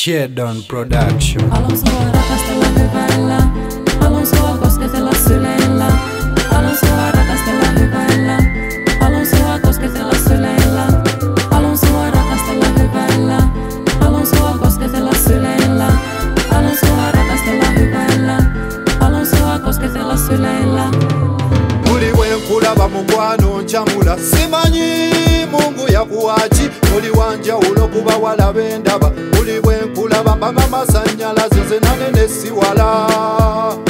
Shedon Production. Haluan sua rakastella hyvällä, haluan sua kosketella syleillä. Haluan sua rakastella hyvällä, haluan sua kosketella syleillä. Haluan sua rakastella hyvällä, haluan sua kosketella syleillä. Haluan sua rakastella hyvällä, haluan sua kosketella syleillä. Buli wenkulaba mukwano nchamula simanyi Mungu yakuwaki oli wanjawulo kuba walaba endaba buli bwenkulaba mbanga masanyalaze nze nange nesiwala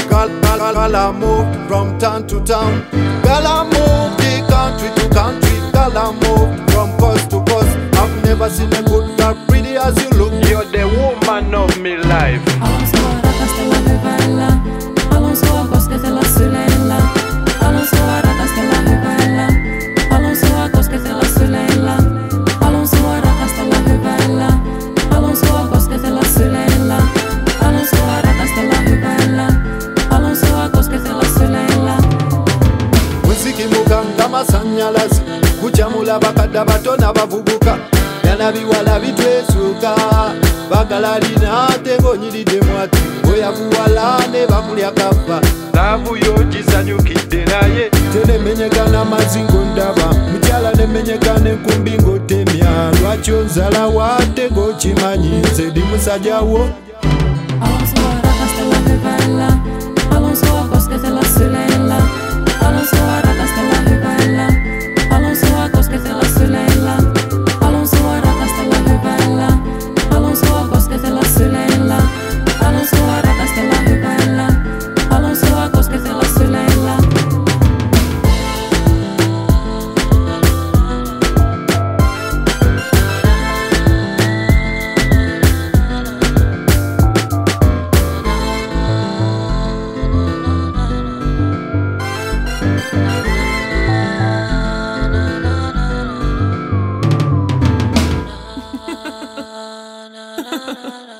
Gala moved from town to town Gala moved the country to country Gala moved from coast to coast I've never seen a good girl pretty as you look You're the woman of my life. Haluan sua rakastella hyvällä, haluan sua kosketella syleillä. Haluan sua rakastella hyvällä, haluan sua kosketella syleillä. Haluan sua rakastella hyvällä, haluan sua kosketella syleillä. Haluan sua rakastella hyvällä, haluan sua kosketella syleillä. Musikimuka ng'amasanyalaze gukyamula bakadde abato n'abavubuka byana biwala bitwesuuka bagala lina ate ng'onyiriddemu ati oyakuwala ne bakulya kaffa Laavu y'ogizanyukidde naye tenemenyekana mazingo ndaba mukyala nemenyekana enkumbi ng'otemya lwaki onzala wate ng'okimanyi nze ndi musajjawo Haluan sua rakastella hyvällä, haluan sua kosketella syleillä. Haluan sua rakastella hyvällä, haluan sua kosketella syleillä. Haluan sua rakastella hyvällä, haluan sua kosketella syleillä. Haluan sua rakastella hyvällä, haluan sua kosketella syleillä. Na na na na.